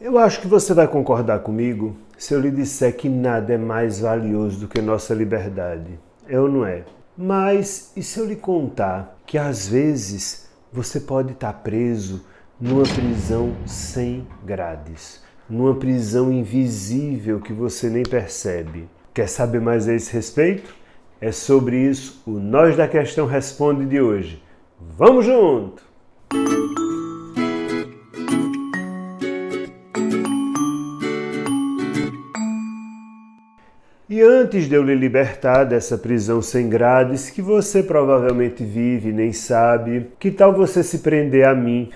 Eu acho que você vai concordar comigo se eu lhe disser que nada é mais valioso do que nossa liberdade. É ou não é? Mas e se eu lhe contar que às vezes você pode estar preso numa prisão sem grades, numa prisão invisível que você nem percebe? Quer saber mais a esse respeito? É sobre isso o Nós da Questão Responde de hoje. Vamos junto! E antes de eu lhe libertar dessa prisão sem grades que você provavelmente vive e nem sabe, que tal você se prender a mim?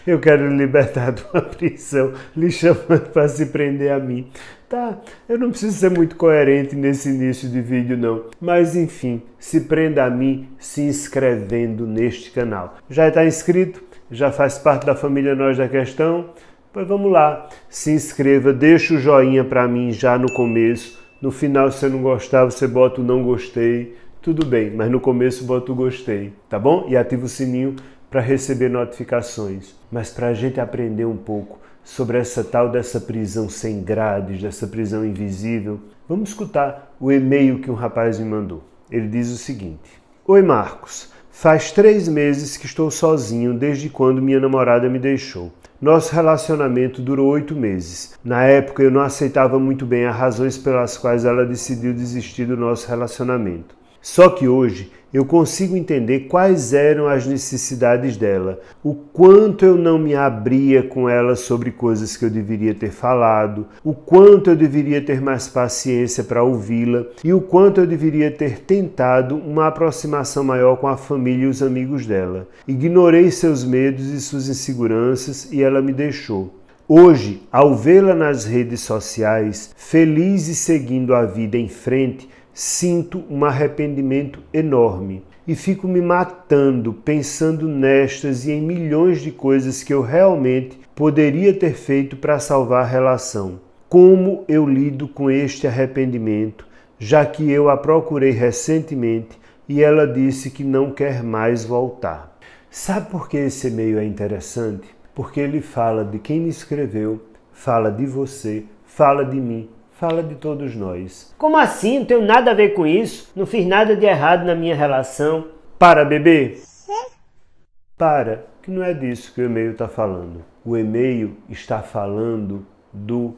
Eu quero lhe libertar de uma prisão, lhe chamando para se prender a mim. Tá, eu não preciso ser muito coerente nesse início de vídeo não, mas enfim, se prenda a mim se inscrevendo neste canal. Já está inscrito? Já faz parte da família Nós da Questão? Pois vamos lá, se inscreva, deixa o joinha para mim já no começo. No final, se você não gostar, você bota o não gostei. Tudo bem, mas no começo bota o gostei, tá bom? E ativa o sininho para receber notificações. Mas para a gente aprender um pouco sobre essa tal dessa prisão sem grades, dessa prisão invisível, vamos escutar o e-mail que um rapaz me mandou. Ele diz o seguinte: Oi Marcos, faz 3 meses que estou sozinho desde quando minha namorada me deixou. Nosso relacionamento durou 8 meses. Na época eu não aceitava muito bem as razões pelas quais ela decidiu desistir do nosso relacionamento. Só que hoje eu consigo entender quais eram as necessidades dela, o quanto eu não me abria com ela sobre coisas que eu deveria ter falado, o quanto eu deveria ter mais paciência para ouvi-la e o quanto eu deveria ter tentado uma aproximação maior com a família e os amigos dela. Ignorei seus medos e suas inseguranças e ela me deixou. Hoje, ao vê-la nas redes sociais, feliz e seguindo a vida em frente, sinto um arrependimento enorme e fico me matando pensando nestas e em milhões de coisas que eu realmente poderia ter feito para salvar a relação. Como eu lido com este arrependimento, já que eu a procurei recentemente e ela disse que não quer mais voltar? Sabe por que esse e-mail é interessante? Porque ele fala de quem me escreveu, fala de você, fala de mim, fala de todos nós. Como assim? Não tenho nada a ver com isso. Não fiz nada de errado na minha relação. Para, bebê! Para, que não é disso que o e-mail está falando. O e-mail está falando do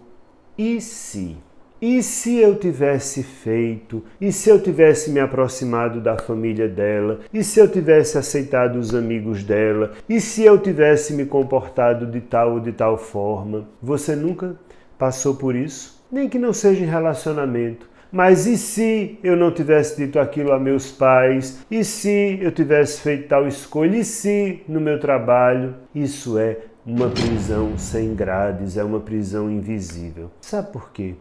e se? E se eu tivesse feito? E se eu tivesse me aproximado da família dela? E se eu tivesse aceitado os amigos dela? E se eu tivesse me comportado de tal ou de tal forma? Você nunca passou por isso? Nem que não seja em relacionamento. Mas e se eu não tivesse dito aquilo a meus pais? E se eu tivesse feito tal escolha? E se no meu trabalho? Isso é uma prisão sem grades, é uma prisão invisível. Sabe por quê?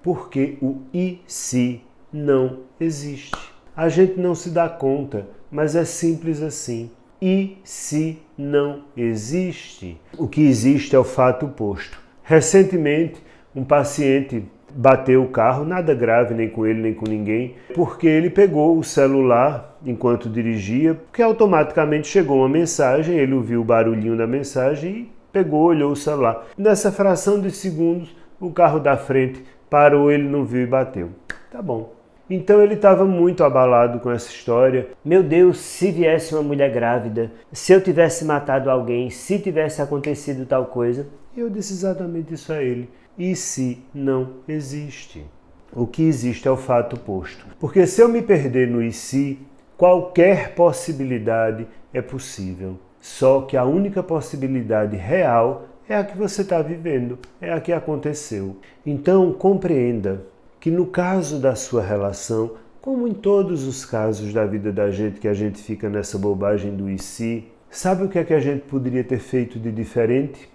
Porque o e se não existe. A gente não se dá conta, mas é simples assim. E se não existe? O que existe é o fato oposto. Recentemente, um paciente bateu o carro, nada grave nem com ele nem com ninguém, porque ele pegou o celular enquanto dirigia, porque automaticamente chegou uma mensagem, ele ouviu o barulhinho da mensagem e pegou, olhou o celular. Nessa fração de segundos, o carro da frente parou, ele não viu e bateu. Tá bom. Então ele estava muito abalado com essa história. Meu Deus, se viesse uma mulher grávida, se eu tivesse matado alguém, se tivesse acontecido tal coisa. Eu disse exatamente isso a ele. E se não existe? O que existe é o fato oposto. Porque se eu me perder no e se, qualquer possibilidade é possível. Só que a única possibilidade real é a que você está vivendo, é a que aconteceu. Então compreenda que no caso da sua relação, como em todos os casos da vida da gente que a gente fica nessa bobagem do e se, sabe o que é que a gente poderia ter feito de diferente?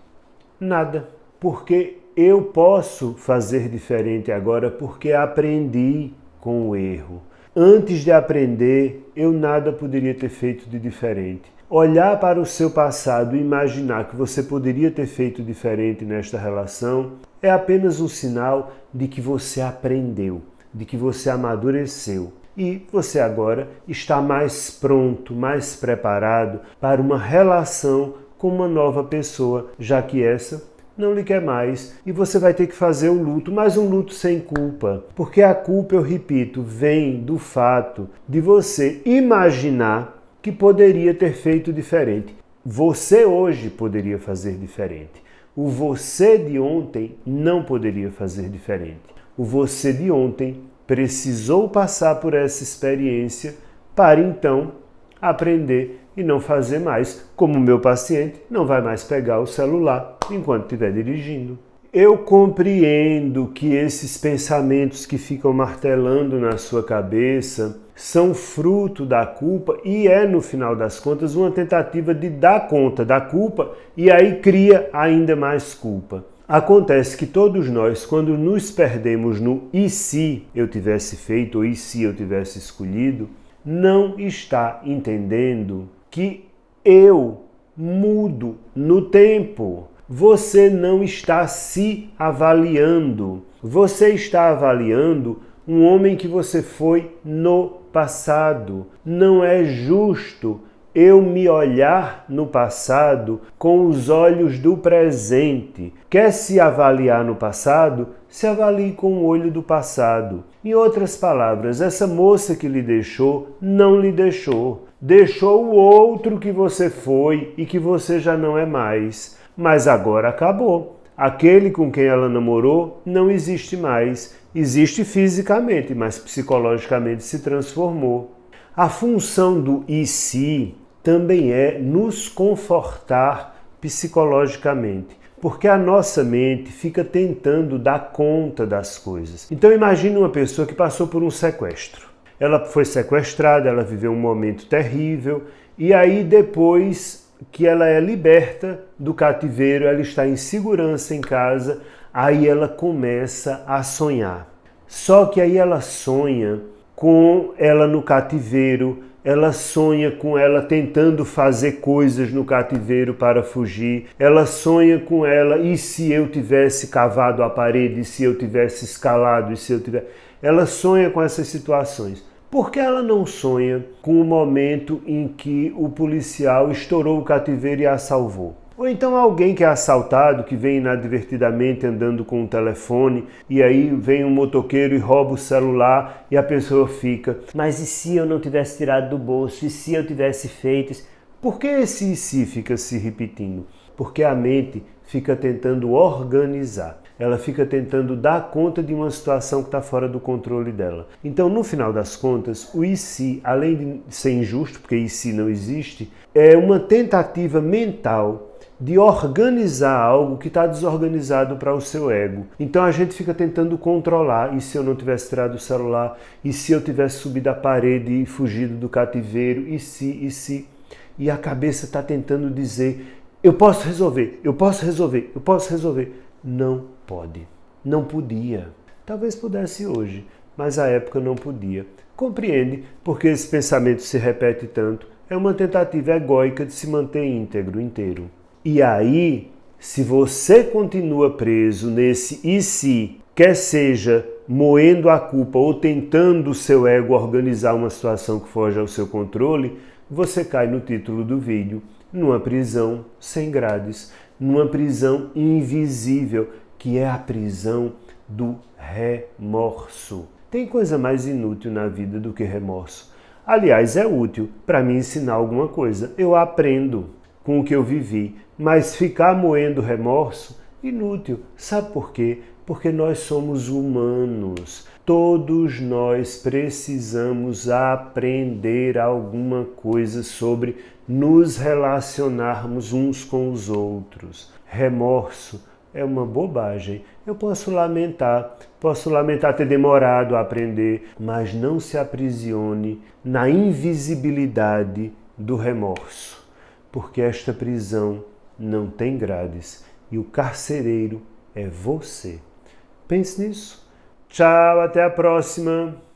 Nada. Porque eu posso fazer diferente agora porque aprendi com o erro. Antes de aprender, eu nada poderia ter feito de diferente. Olhar para o seu passado e imaginar que você poderia ter feito diferente nesta relação é apenas um sinal de que você aprendeu, de que você amadureceu. E você agora está mais pronto, mais preparado para uma relação com uma nova pessoa, já que essa não lhe quer mais e você vai ter que fazer o luto, mas um luto sem culpa. Porque a culpa, eu repito, vem do fato de você imaginar que poderia ter feito diferente. Você hoje poderia fazer diferente. O você de ontem não poderia fazer diferente. O você de ontem precisou passar por essa experiência para então aprender e não fazer mais, como o meu paciente não vai mais pegar o celular enquanto estiver dirigindo. Eu compreendo que esses pensamentos que ficam martelando na sua cabeça são fruto da culpa e no final das contas, uma tentativa de dar conta da culpa e aí cria ainda mais culpa. Acontece que todos nós, quando nos perdemos no e se eu tivesse feito ou e se eu tivesse escolhido, não está entendendo que eu mudo no tempo. Você não está se avaliando. Você está avaliando um homem que você foi no passado. Não é justo eu me olhar no passado com os olhos do presente. Quer se avaliar no passado? Se avalie com o olho do passado. Em outras palavras, essa moça que lhe deixou, não lhe deixou. Deixou o outro que você foi e que você já não é mais. Mas agora acabou. Aquele com quem ela namorou não existe mais. Existe fisicamente, mas psicologicamente se transformou. A função do e se também é nos confortar psicologicamente, porque a nossa mente fica tentando dar conta das coisas. Então imagine uma pessoa que passou por um sequestro. Ela foi sequestrada, ela viveu um momento terrível e aí depois que ela é liberta do cativeiro, ela está em segurança em casa, aí ela começa a sonhar. Só que aí ela sonha com ela no cativeiro, ela sonha com ela tentando fazer coisas no cativeiro para fugir, ela sonha com ela, e se eu tivesse cavado a parede, e se eu tivesse escalado, e se eu tivesse... Ela sonha com essas situações. Por que ela não sonha com o momento em que o policial estourou o cativeiro e a salvou? Ou então alguém que é assaltado, que vem inadvertidamente andando com um telefone e aí vem um motoqueiro e rouba o celular e a pessoa fica: mas e se eu não tivesse tirado do bolso? E se eu tivesse feito? Por que esse e se fica se repetindo? Porque a mente fica tentando organizar. Ela fica tentando dar conta de uma situação que está fora do controle dela. Então, no final das contas, o e se, além de ser injusto, porque e se não existe, é uma tentativa mental de organizar algo que está desorganizado para o seu ego. Então a gente fica tentando controlar. E se eu não tivesse tirado o celular? E se eu tivesse subido a parede e fugido do cativeiro? E se? E a cabeça está tentando dizer: eu posso resolver, eu posso resolver, eu posso resolver. Não pode. Não podia. Talvez pudesse hoje, mas à época não podia. Compreende porque esse pensamento se repete tanto? É uma tentativa egóica de se manter íntegro, inteiro. E aí, se você continua preso nesse e se, quer seja moendo a culpa ou tentando o seu ego organizar uma situação que foge ao seu controle, você cai no título do vídeo, numa prisão sem grades, numa prisão invisível, que é a prisão do remorso. Tem coisa mais inútil na vida do que remorso. Aliás, é útil para me ensinar alguma coisa. Eu aprendo com o que eu vivi, mas ficar moendo remorso, inútil. Sabe por quê? Porque nós somos humanos. Todos nós precisamos aprender alguma coisa sobre nos relacionarmos uns com os outros. Remorso é uma bobagem. Eu posso lamentar ter demorado a aprender, mas não se aprisione na invisibilidade do remorso, porque esta prisão não tem grades e o carcereiro é você. Pense nisso. Tchau, até a próxima!